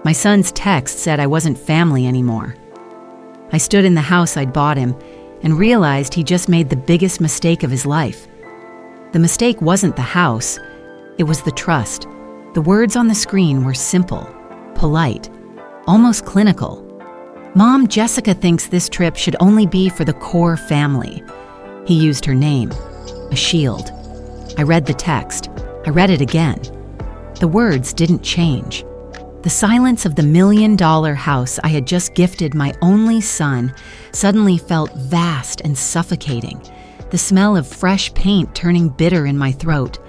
My son's text said I wasn't family anymore. I stood in the house I'd bought him and realized he just made the biggest mistake of his life. The mistake wasn't the house, it was the trust. The words on the screen were simple, polite, almost clinical. Mom, Jessica thinks this trip should only be for the core family. He used her name, a shield. I read the text. I read it again. The words didn't change. The silence of the $1 million house I had just gifted my only son suddenly felt vast and suffocating. The smell of fresh paint turning bitter in my throat.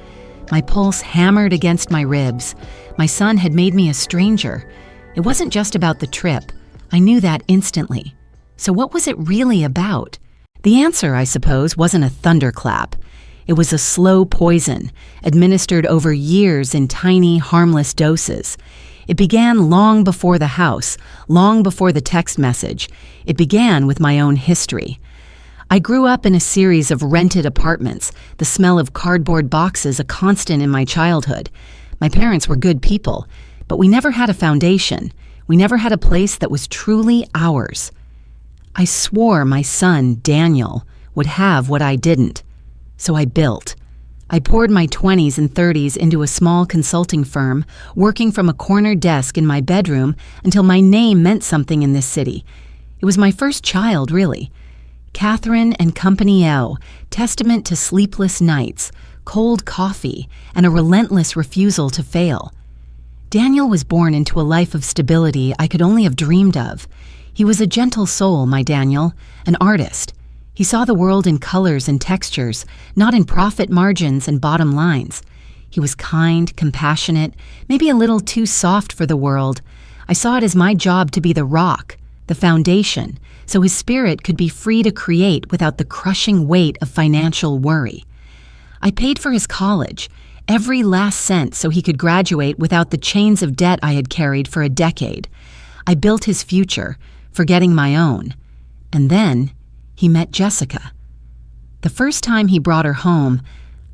My pulse hammered against my ribs. My son had made me a stranger. It wasn't just about the trip. I knew that instantly. So what was it really about? The answer, I suppose, wasn't a thunderclap. It was a slow poison, administered over years in tiny, harmless doses. It began long before the house, long before the text message. It began with my own history. I grew up in a series of rented apartments, the smell of cardboard boxes a constant in my childhood. My parents were good people, but we never had a foundation. We never had a place that was truly ours. I swore my son, Daniel, would have what I didn't. So I built. I poured my 20s and 30s into a small consulting firm, working from a corner desk in my bedroom until my name meant something in this city. It was my first child, really. Catherine and Company L, testament to sleepless nights, cold coffee, and a relentless refusal to fail. Daniel was born into a life of stability I could only have dreamed of. He was a gentle soul, my Daniel, an artist. He saw the world in colors and textures, not in profit margins and bottom lines. He was kind, compassionate, maybe a little too soft for the world. I saw it as my job to be the rock, the foundation, so his spirit could be free to create without the crushing weight of financial worry. I paid for his college, every last cent, so he could graduate without the chains of debt I had carried for a decade. I built his future, forgetting my own. And then he met Jessica. The first time he brought her home,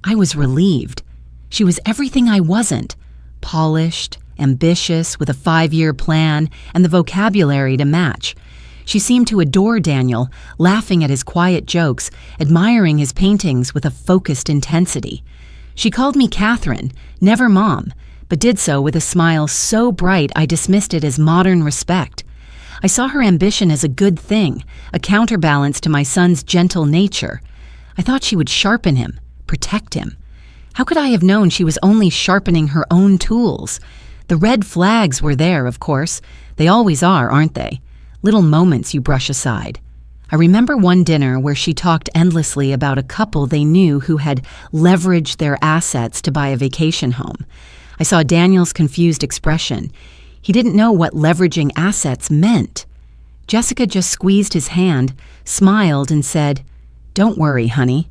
I was relieved. She was everything I wasn't: polished, ambitious, with a 5-year plan and the vocabulary to match. She seemed to adore Daniel, laughing at his quiet jokes, admiring his paintings with a focused intensity. She called me Catherine, never Mom, but did so with a smile so bright I dismissed it as modern respect. I saw her ambition as a good thing, a counterbalance to my son's gentle nature. I thought she would sharpen him, protect him. How could I have known she was only sharpening her own tools? The red flags were there, of course. They always are, aren't they? Little moments you brush aside. I remember one dinner where she talked endlessly about a couple they knew who had leveraged their assets to buy a vacation home. I saw Daniel's confused expression. He didn't know what leveraging assets meant. Jessica just squeezed his hand, smiled, and said, "Don't worry, honey.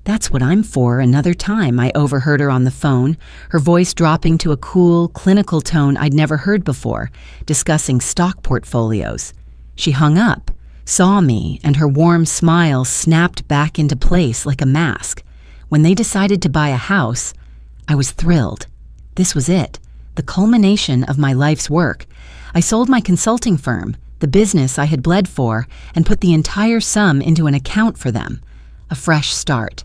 That's what I'm for another time," I overheard her on the phone, her voice dropping to a cool, clinical tone I'd never heard before, discussing stock portfolios. She hung up, saw me, and her warm smile snapped back into place like a mask. When they decided to buy a house, I was thrilled. This was it. The culmination of my life's work. I sold my consulting firm, the business I had bled for, and put the entire sum into an account for them. A fresh start.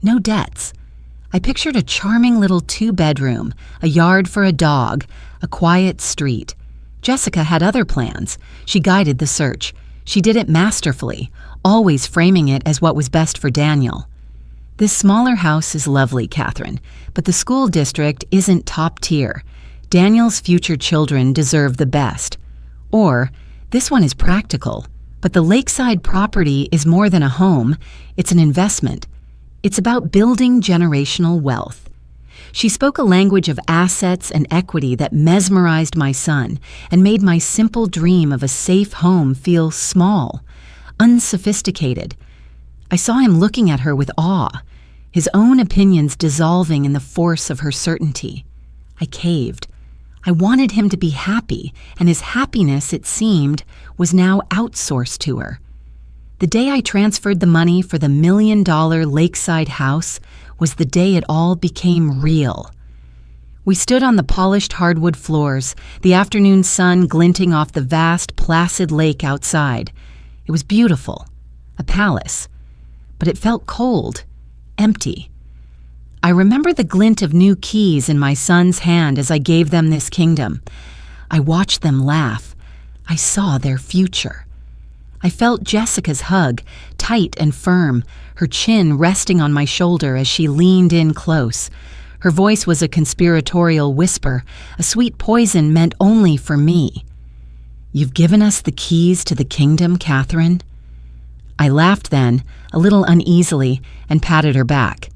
No debts. I pictured a charming little 2-bedroom, a yard for a dog, a quiet street. Jessica had other plans. She guided the search. She did it masterfully, always framing it as what was best for Daniel. This smaller house is lovely, Catherine, but the school district isn't top tier. Daniel's future children deserve the best. Or, this one is practical, but the lakeside property is more than a home, it's an investment. It's about building generational wealth. She spoke a language of assets and equity that mesmerized my son and made my simple dream of a safe home feel small, unsophisticated. I saw him looking at her with awe, his own opinions dissolving in the force of her certainty. I caved. I wanted him to be happy, and his happiness, it seemed, was now outsourced to her. The day I transferred the money for the $1 million lakeside house was the day it all became real. We stood on the polished hardwood floors, the afternoon sun glinting off the vast, placid lake outside. It was beautiful, a palace, but it felt cold, empty. I remember the glint of new keys in my son's hand as I gave them this kingdom. I watched them laugh. I saw their future. I felt Jessica's hug, tight and firm, her chin resting on my shoulder as she leaned in close. Her voice was a conspiratorial whisper, a sweet poison meant only for me. "You've given us the keys to the kingdom, Catherine?" I laughed then, a little uneasily, and patted her back.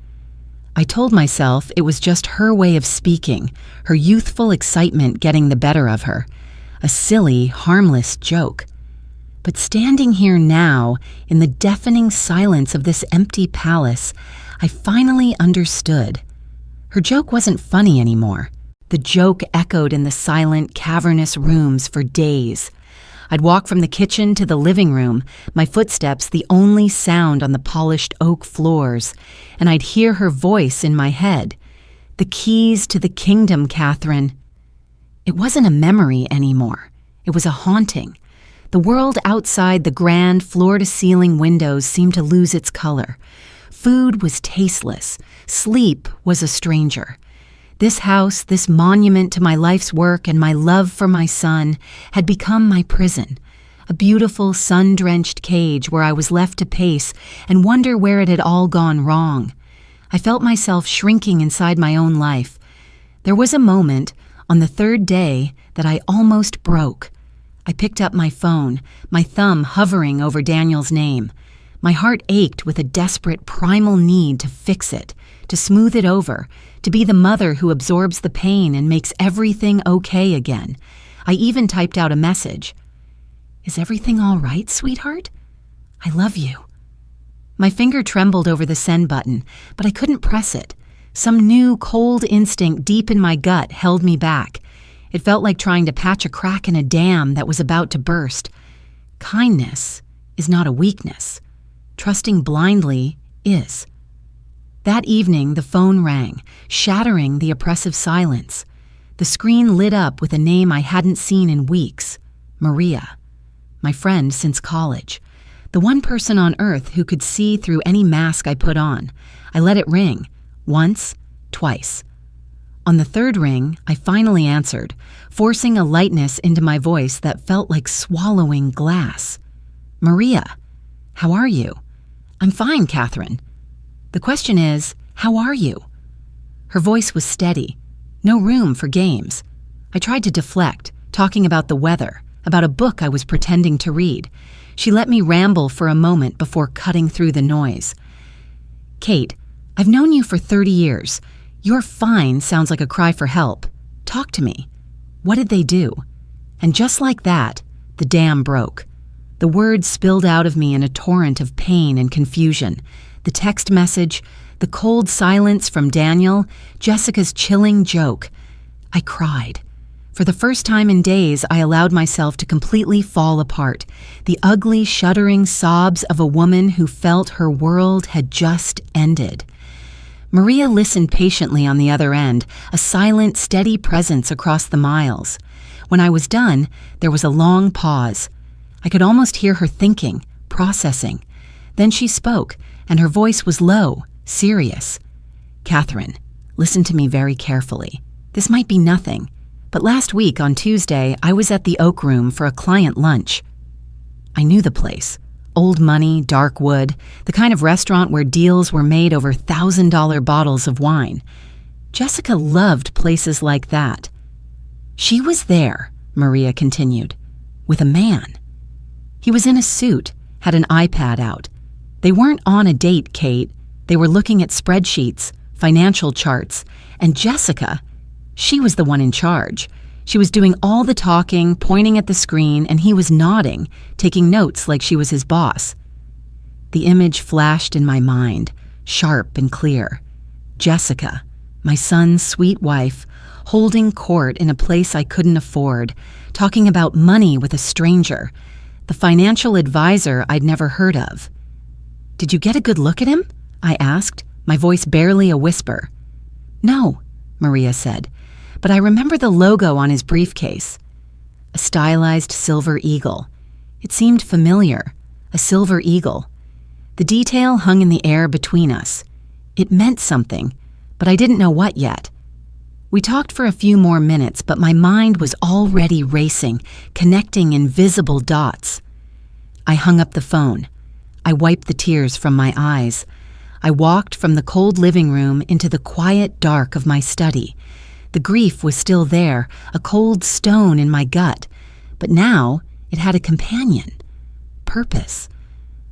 I told myself it was just her way of speaking, her youthful excitement getting the better of her. A silly, harmless joke. But standing here now, in the deafening silence of this empty palace, I finally understood. Her joke wasn't funny anymore. The joke echoed in the silent, cavernous rooms for days. I'd walk from the kitchen to the living room, my footsteps the only sound on the polished oak floors, and I'd hear her voice in my head. "The keys to the kingdom, Catherine." It wasn't a memory anymore. It was a haunting. The world outside the grand floor-to-ceiling windows seemed to lose its color. Food was tasteless. Sleep was a stranger. This house, this monument to my life's work and my love for my son, had become my prison, a beautiful sun-drenched cage where I was left to pace and wonder where it had all gone wrong. I felt myself shrinking inside my own life. There was a moment, on the third day, that I almost broke. I picked up my phone, my thumb hovering over Daniel's name. My heart ached with a desperate, primal need to fix it, to smooth it over, to be the mother who absorbs the pain and makes everything okay again. I even typed out a message. "Is everything all right, sweetheart? I love you." My finger trembled over the send button, but I couldn't press it. Some new, cold instinct deep in my gut held me back. It felt like trying to patch a crack in a dam that was about to burst. Kindness is not a weakness. Trusting blindly is. That evening, the phone rang, shattering the oppressive silence. The screen lit up with a name I hadn't seen in weeks. Maria. My friend since college. The one person on earth who could see through any mask I put on. I let it ring. Once, twice. On the third ring, I finally answered, forcing a lightness into my voice that felt like swallowing glass. "Maria, how are you?" "I'm fine, Catherine." "The question is, how are you?" Her voice was steady. No room for games. I tried to deflect, talking about the weather, about a book I was pretending to read. She let me ramble for a moment before cutting through the noise. "Kate, I've known you for 30 years. Your fine sounds like a cry for help. Talk to me. What did they do?" And just like that, the dam broke. The words spilled out of me in a torrent of pain and confusion. The text message, the cold silence from Daniel, Jessica's chilling joke. I cried. For the first time in days, I allowed myself to completely fall apart. The ugly, shuddering sobs of a woman who felt her world had just ended. Maria listened patiently on the other end, a silent, steady presence across the miles. When I was done, there was a long pause. I could almost hear her thinking, processing. Then she spoke, and her voice was low, serious. "Catherine, listen to me very carefully. This might be nothing, but last week on Tuesday, I was at the Oak Room for a client lunch. I knew the place. Old money, dark wood, the kind of restaurant where deals were made over $1,000 bottles of wine. Jessica loved places like that. She was there," Maria continued, "with a man. He was in a suit, had an iPad out. They weren't on a date, Kate. They were looking at spreadsheets, financial charts, and Jessica, she was the one in charge. She was doing all the talking, pointing at the screen, and he was nodding, taking notes like she was his boss. The image flashed in my mind, sharp and clear. Jessica, my son's sweet wife, holding court in a place I couldn't afford, talking about money with a stranger, the financial advisor I'd never heard of. "Did you get a good look at him?" I asked, my voice barely a whisper. "No," Maria said. but I remember the logo on his briefcase. A stylized silver eagle. It seemed familiar. A silver eagle. The detail hung in the air between us. It meant something, but I didn't know what yet. We talked for a few more minutes, but my mind was already racing, connecting invisible dots. I hung up the phone. I wiped the tears from my eyes. I walked from the cold living room into the quiet dark of my study. The grief was still there, a cold stone in my gut, but now it had a companion. Purpose.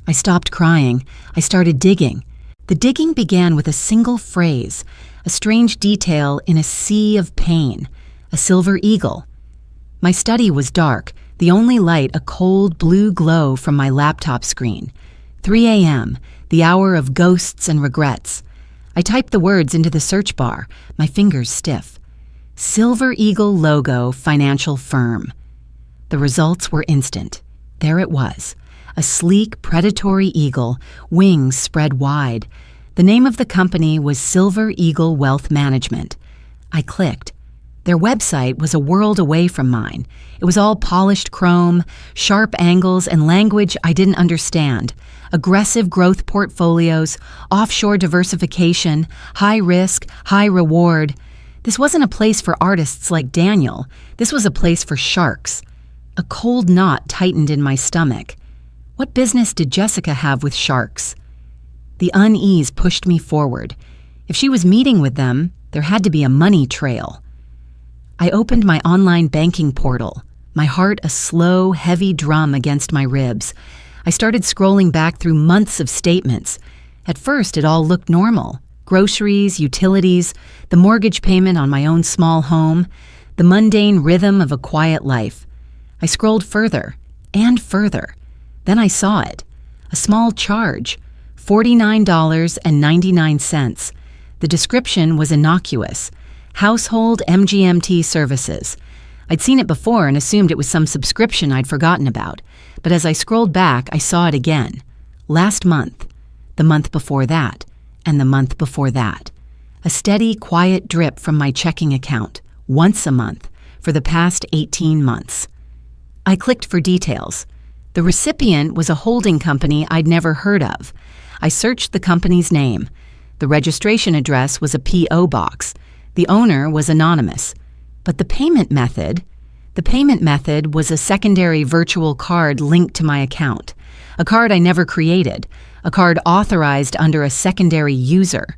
I stopped crying. I started digging. The digging began with a single phrase, a strange detail in a sea of pain, a silver eagle. My study was dark, the only light a cold blue glow from my laptop screen. 3 a.m., the hour of ghosts and regrets. I typed the words into the search bar, my fingers stiff. Silver Eagle logo financial firm. The results were instant. There it was, a sleek, predatory eagle, wings spread wide. The name of the company was Silver Eagle Wealth Management. I clicked. Their website was a world away from mine. It was all polished chrome, sharp angles, and language I didn't understand. Aggressive growth portfolios, offshore diversification, high risk, high reward. This wasn't a place for artists like Daniel. This was a place for sharks. A cold knot tightened in my stomach. What business did Jessica have with sharks? The unease pushed me forward. If she was meeting with them, there had to be a money trail. I opened my online banking portal, my heart a slow, heavy drum against my ribs. I started scrolling back through months of statements. At first, it all looked normal. Groceries, utilities, the mortgage payment on my own small home, the mundane rhythm of a quiet life. I scrolled further and further. Then I saw it. A small charge. $49.99. The description was innocuous. Household MGMT services. I'd seen it before and assumed it was some subscription I'd forgotten about. But as I scrolled back, I saw it again. Last month, the month before that, and the month before that. A steady, quiet drip from my checking account, once a month, for the past 18 months. I clicked for details. The recipient was a holding company I'd never heard of. I searched the company's name. The registration address was a P.O. box. The owner was anonymous. But the payment method was a secondary virtual card linked to my account. A card I never created. A card authorized under a secondary user.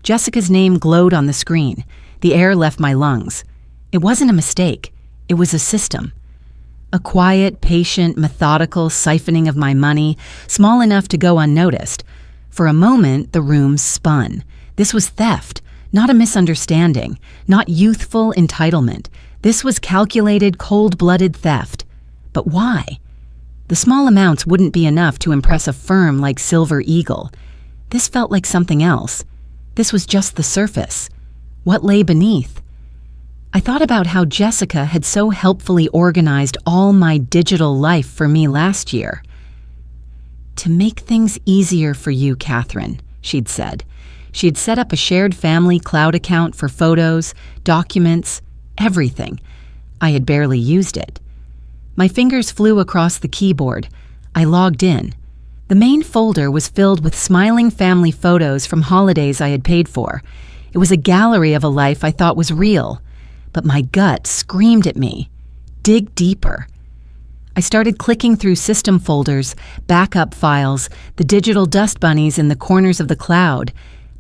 Jessica's name glowed on the screen. The air left my lungs. It wasn't a mistake. It was a system. A quiet, patient, methodical siphoning of my money, small enough to go unnoticed. For a moment, the room spun. This was theft, not a misunderstanding, not youthful entitlement. This was calculated, cold-blooded theft. But why? The small amounts wouldn't be enough to impress a firm like Silver Eagle. This felt like something else. This was just the surface. What lay beneath? I thought about how Jessica had so helpfully organized all my digital life for me last year. "To make things easier for you, Catherine," she'd said. She had set up a shared family cloud account for photos, documents, everything. I had barely used it. My fingers flew across the keyboard. I logged in. The main folder was filled with smiling family photos from holidays I had paid for. It was a gallery of a life I thought was real. But my gut screamed at me, dig deeper. I started clicking through system folders, backup files, the digital dust bunnies in the corners of the cloud,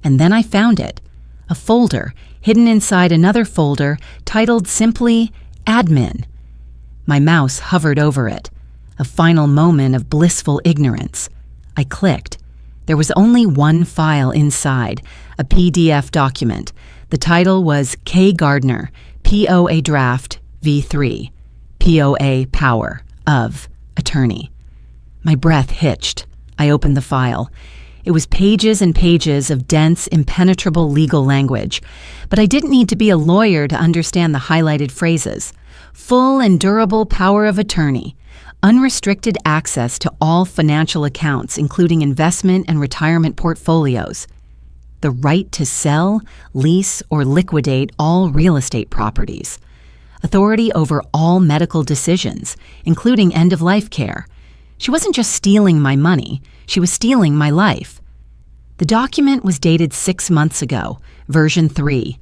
and then I found it, a folder hidden inside another folder titled simply Admin. My mouse hovered over it, a final moment of blissful ignorance. I clicked. There was only one file inside, a PDF document. The title was K. Gardner, POA Draft V3, POA Power of Attorney. My breath hitched. I opened the file. It was pages and pages of dense, impenetrable legal language. But I didn't need to be a lawyer to understand the highlighted phrases. Full and durable power of attorney. Unrestricted access to all financial accounts, including investment and retirement portfolios. the right to sell, lease, or liquidate all real estate properties, authority over all medical decisions, including end-of-life care. She wasn't just stealing my money, she was stealing my life. The document was dated 6 months ago, version 3.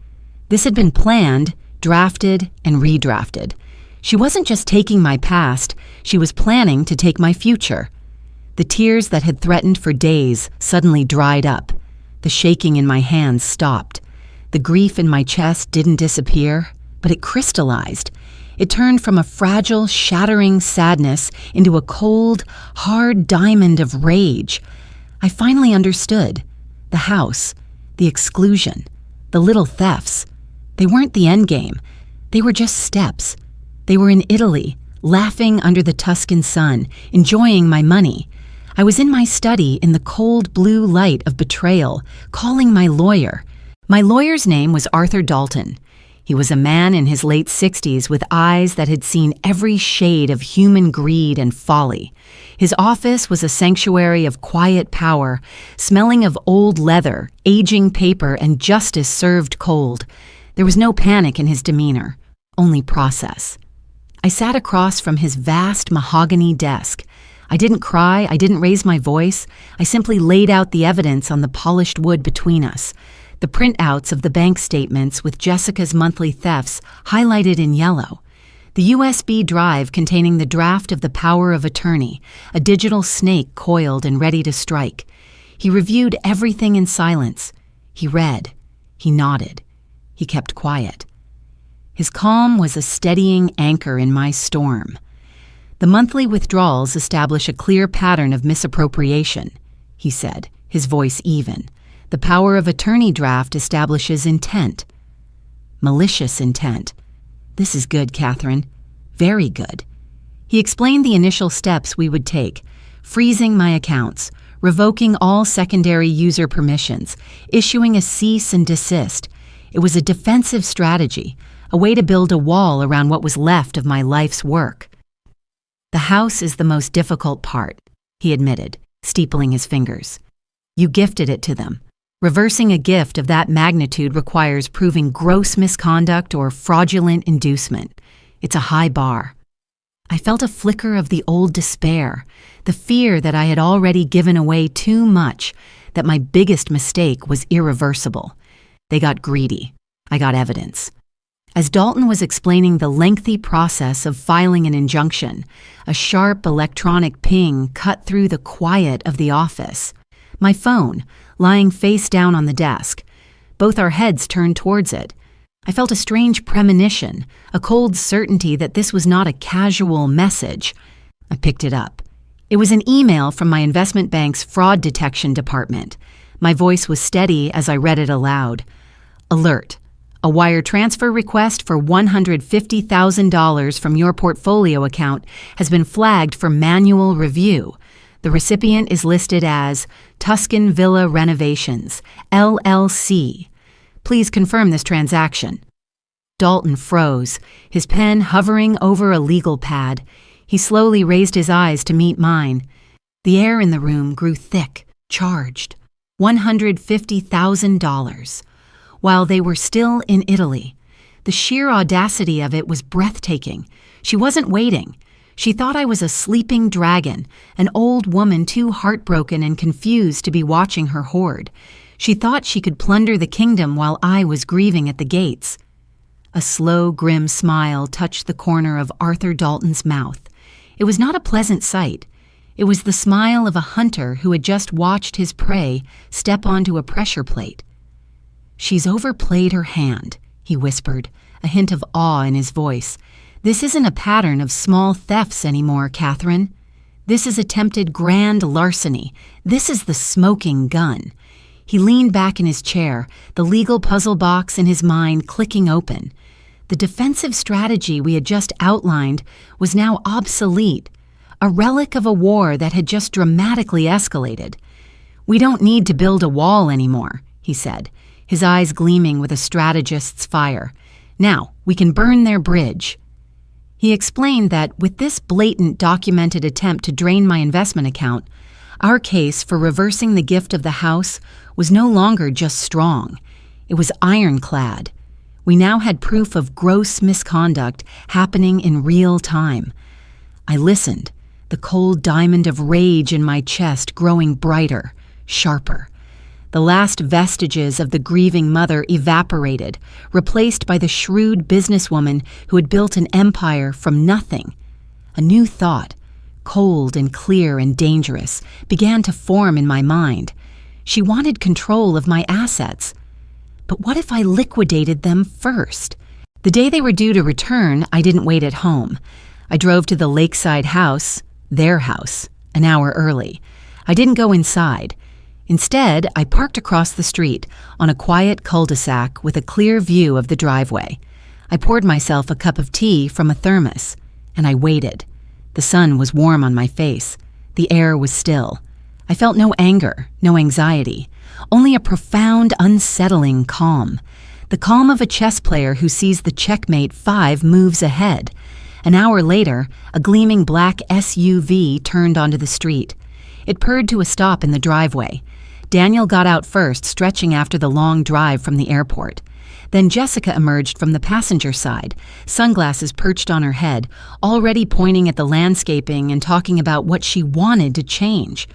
This had been planned, drafted, and redrafted. She wasn't just taking my past, she was planning to take my future. The tears that had threatened for days suddenly dried up. The shaking in my hands stopped. The grief in my chest didn't disappear, but it crystallized. It turned from a fragile, shattering sadness into a cold, hard diamond of rage. I finally understood. The house, the exclusion, the little thefts. They weren't the end game. They were just steps. They were in Italy, laughing under the Tuscan sun, enjoying my money. I was in my study in the cold blue light of betrayal, calling my lawyer. My lawyer's name was Arthur Dalton. He was a man in his late 60s with eyes that had seen every shade of human greed and folly. His office was a sanctuary of quiet power, smelling of old leather, aging paper, and justice served cold. There was no panic in his demeanor, only process. I sat across from his vast mahogany desk. I didn't cry, I didn't raise my voice. I simply laid out the evidence on the polished wood between us. The printouts of the bank statements with Jessica's monthly thefts highlighted in yellow. The USB drive containing the draft of the power of attorney, a digital snake coiled and ready to strike. He reviewed everything in silence. He read. He nodded. He kept quiet. His calm was a steadying anchor in my storm. The monthly withdrawals establish a clear pattern of misappropriation, he said, his voice even. The power of attorney draft establishes intent. Malicious intent. This is good, Catherine. Very good. He explained the initial steps we would take, freezing my accounts, revoking all secondary user permissions, issuing a cease and desist. It was a defensive strategy, a way to build a wall around what was left of my life's work. The house is the most difficult part, he admitted, steepling his fingers. You gifted it to them. Reversing a gift of that magnitude requires proving gross misconduct or fraudulent inducement. It's a high bar. I felt a flicker of the old despair, the fear that I had already given away too much, that my biggest mistake was irreversible. They got greedy. I got evidence. As Dalton was explaining the lengthy process of filing an injunction, a sharp electronic ping cut through the quiet of the office. My phone, lying face down on the desk. Both our heads turned towards it. I felt a strange premonition, a cold certainty that this was not a casual message. I picked it up. It was an email from my investment bank's fraud detection department. My voice was steady as I read it aloud. Alert. A wire transfer request for $150,000 from your portfolio account has been flagged for manual review. The recipient is listed as Tuscan Villa Renovations, LLC. Please confirm this transaction. Dalton froze, his pen hovering over a legal pad. He slowly raised his eyes to meet mine. The air in the room grew thick, charged. $150,000. While they were still in Italy. The sheer audacity of it was breathtaking. She wasn't waiting. She thought I was a sleeping dragon, an old woman too heartbroken and confused to be watching her hoard. She thought she could plunder the kingdom while I was grieving at the gates. A slow, grim smile touched the corner of Arthur Dalton's mouth. It was not a pleasant sight. It was the smile of a hunter who had just watched his prey step onto a pressure plate. She's overplayed her hand, he whispered, a hint of awe in his voice. This isn't a pattern of small thefts anymore, Catherine. This is attempted grand larceny. This is the smoking gun. He leaned back in his chair, the legal puzzle box in his mind clicking open. The defensive strategy we had just outlined was now obsolete, a relic of a war that had just dramatically escalated. We don't need to build a wall anymore, he said, his eyes gleaming with a strategist's fire. Now, we can burn their bridge. He explained that with this blatant documented attempt to drain my investment account, Our case for reversing the gift of the house was no longer just strong. It was ironclad. We now had proof of gross misconduct happening in real time. I listened, the cold diamond of rage in my chest growing brighter, sharper. The last vestiges of the grieving mother evaporated, replaced by the shrewd businesswoman who had built an empire from nothing. A new thought, cold and clear and dangerous, began to form in my mind. She wanted control of my assets. But what if I liquidated them first? The day they were due to return, I didn't wait at home. I drove to the lakeside house, their house, an hour early. I didn't go inside. Instead, I parked across the street on a quiet cul-de-sac with a clear view of the driveway. I poured myself a cup of tea from a thermos, and I waited. The sun was warm on my face. The air was still. I felt no anger, no anxiety, only a profound, unsettling calm. The calm of a chess player who sees the checkmate 5 moves ahead. An hour later, a gleaming black SUV turned onto the street. It purred to a stop in the driveway. Daniel got out first, stretching after the long drive from the airport. Then Jessica emerged from the passenger side, sunglasses perched on her head, already pointing at the landscaping and talking about what she wanted to change.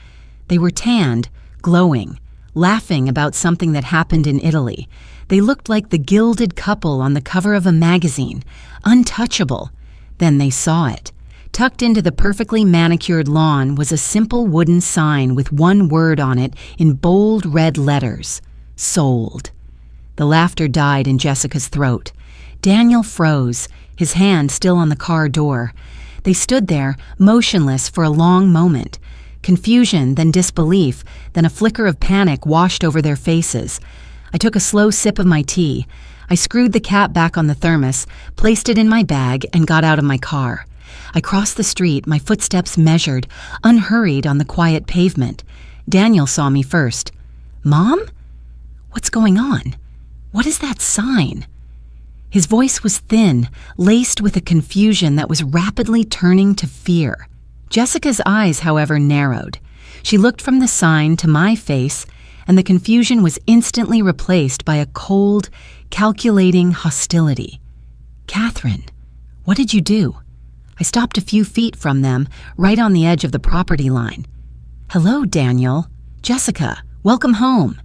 They were tanned, glowing, laughing about something that happened in Italy. They looked like the gilded couple on the cover of a magazine, untouchable. Then they saw it. Tucked into the perfectly manicured lawn was a simple wooden sign with one word on it in bold red letters: sold. The laughter died in Jessica's throat. Daniel froze, his hand still on the car door. They stood there, motionless for a long moment. Confusion, then disbelief, then a flicker of panic washed over their faces. I took a slow sip of my tea. I screwed the cap back on the thermos, placed it in my bag, and got out of my car. I crossed the street, my footsteps measured, unhurried on the quiet pavement. Daniel saw me first. "Mom? What's going on? What is that sign?" His voice was thin, laced with a confusion that was rapidly turning to fear. Jessica's eyes, however, narrowed. She looked from the sign to my face, and the confusion was instantly replaced by a cold, calculating hostility. "Catherine, what did you do?" I stopped a few feet from them, right on the edge of the property line. "Hello, Daniel. Jessica, welcome home."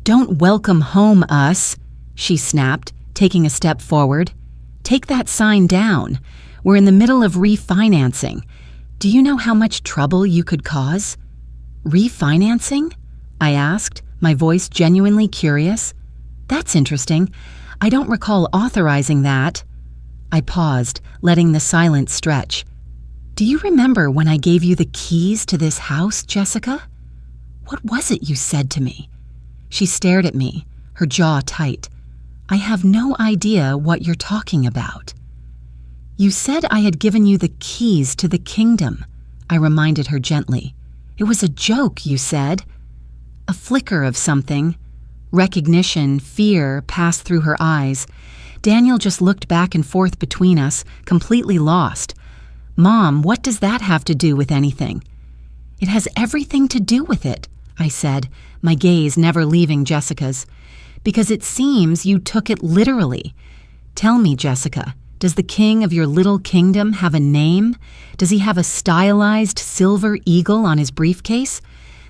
"Don't welcome home us," she snapped, taking a step forward. "Take that sign down. We're in the middle of refinancing. Do you know how much trouble you could cause?" "Refinancing?" I asked, my voice genuinely curious. "That's interesting. I don't recall authorizing that." I paused, letting the silence stretch. "Do you remember when I gave you the keys to this house, Jessica? What was it you said to me?" She stared at me, her jaw tight. "I have no idea what you're talking about." "You said I had given you the keys to the kingdom," I reminded her gently. "It was a joke, you said." A flicker of something, recognition, fear, passed through her eyes. Daniel just looked back and forth between us, completely lost. "Mom, what does that have to do with anything?" "It has everything to do with it," I said, my gaze never leaving Jessica's. "Because it seems you took it literally. Tell me, Jessica, does the king of your little kingdom have a name? Does he have a stylized silver eagle on his briefcase?"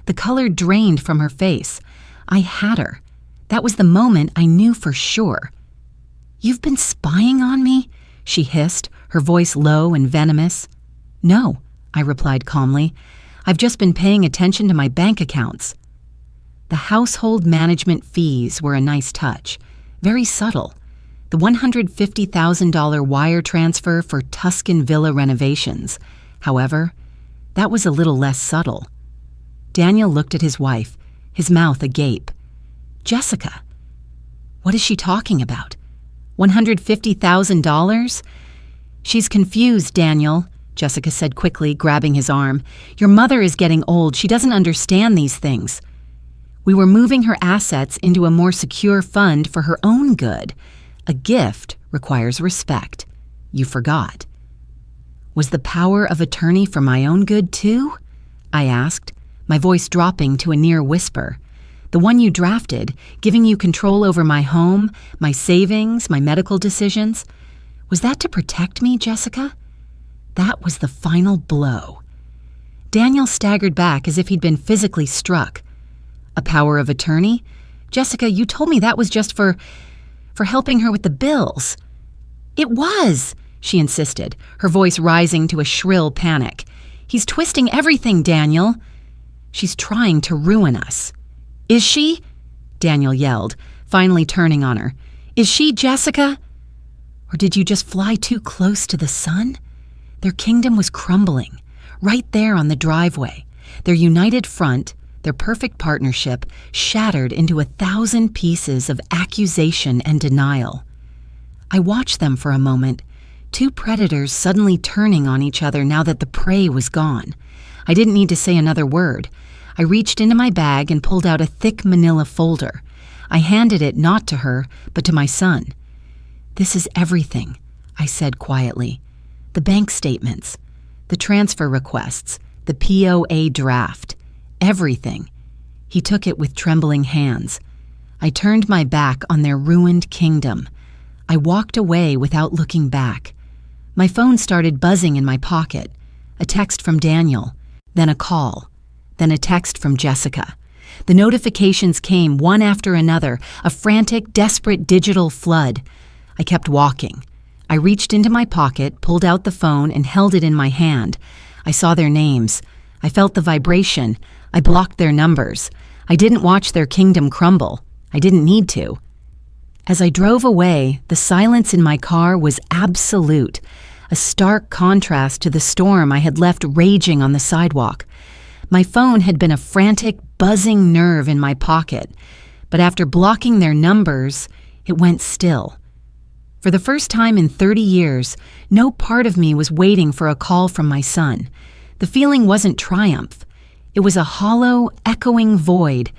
The color drained from her face. I had her. That was the moment I knew for sure. "You've been spying on me?" she hissed, her voice low and venomous. "No," I replied calmly. "I've just been paying attention to my bank accounts." The household management fees were a nice touch, very subtle. The $150,000 wire transfer for Tuscan villa renovations. However, that was a little less subtle. Daniel looked at his wife, his mouth agape. "Jessica, what is she talking about? $150,000? "She's confused, Daniel," Jessica said quickly, grabbing his arm. "Your mother is getting old. She doesn't understand these things. We were moving her assets into a more secure fund for her own good. A gift requires respect. You forgot." "Was the power of attorney for my own good too?" I asked, my voice dropping to a near whisper. The one you drafted, giving you control over my home, my savings, my medical decisions. Was that to protect me, Jessica? That was the final blow. Daniel staggered back as if he'd been physically struck. A power of attorney? Jessica, you told me that was just for helping her with the bills. It was, she insisted, her voice rising to a shrill panic. He's twisting everything, Daniel. She's trying to ruin us. Is she? Daniel yelled, finally turning on her. Is she, Jessica? Or did you just fly too close to the sun? Their kingdom was crumbling, right there on the driveway. Their united front, their perfect partnership, shattered into 1,000 pieces of accusation and denial. I watched them for a moment, two predators suddenly turning on each other now that the prey was gone. I didn't need to say another word. I reached into my bag and pulled out a thick manila folder. I handed it not to her, but to my son. This is everything, I said quietly. The bank statements, the transfer requests, the POA draft. Everything. He took it with trembling hands. I turned my back on their ruined kingdom. I walked away without looking back. My phone started buzzing in my pocket. A text from Daniel, then a call, then a text from Jessica. The notifications came one after another, a frantic, desperate digital flood. I kept walking. I reached into my pocket, pulled out the phone, and held it in my hand. I saw their names. I felt the vibration. I blocked their numbers. I didn't watch their kingdom crumble. I didn't need to. As I drove away, the silence in my car was absolute, a stark contrast to the storm I had left raging on the sidewalk. My phone had been a frantic, buzzing nerve in my pocket, but after blocking their numbers, it went still. For the first time in 30 years, no part of me was waiting for a call from my son. The feeling wasn't triumph. It was a hollow, echoing void,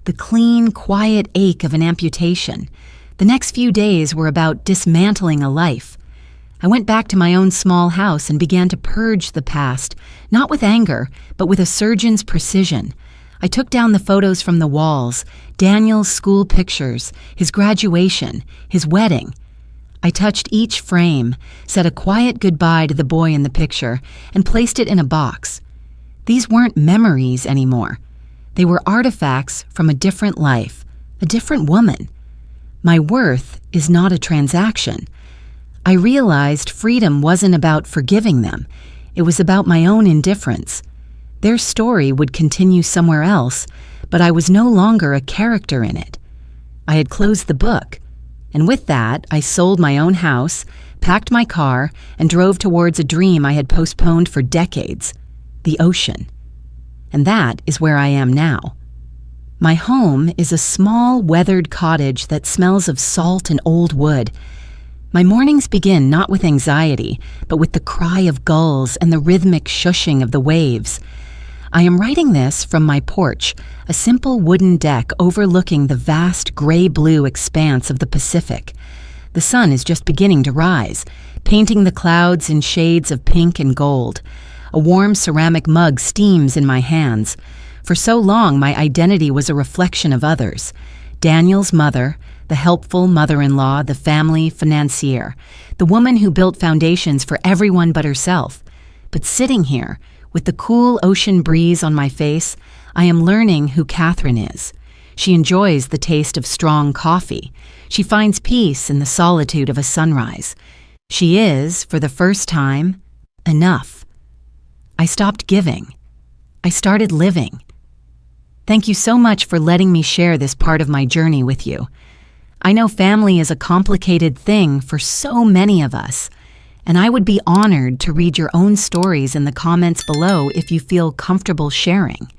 the clean, quiet ache of an amputation. The next few days were about dismantling a life. I went back to my own small house and began to purge the past, not with anger, but with a surgeon's precision. I took down the photos from the walls, Daniel's school pictures, his graduation, his wedding. I touched each frame, said a quiet goodbye to the boy in the picture, and placed it in a box. These weren't memories anymore. They were artifacts from a different life, a different woman. My worth is not a transaction. I realized freedom wasn't about forgiving them. It was about my own indifference. Their story would continue somewhere else, but I was no longer a character in it. I had closed the book, and with that, I sold my own house, packed my car, and drove towards a dream I had postponed for decades. The ocean. And that is where I am now. My home is a small, weathered cottage that smells of salt and old wood. My mornings begin not with anxiety, but with the cry of gulls and the rhythmic shushing of the waves. I am writing this from my porch, a simple wooden deck overlooking the vast gray-blue expanse of the Pacific. The sun is just beginning to rise, painting the clouds in shades of pink and gold. A warm ceramic mug steams in my hands. For so long, my identity was a reflection of others. Daniel's mother, the helpful mother-in-law, the family financier, the woman who built foundations for everyone but herself. But sitting here, with the cool ocean breeze on my face, I am learning who Catherine is. She enjoys the taste of strong coffee. She finds peace in the solitude of a sunrise. She is, for the first time, enough. I stopped giving. I started living. Thank you so much for letting me share this part of my journey with you. I know family is a complicated thing for so many of us, and I would be honored to read your own stories in the comments below if you feel comfortable sharing.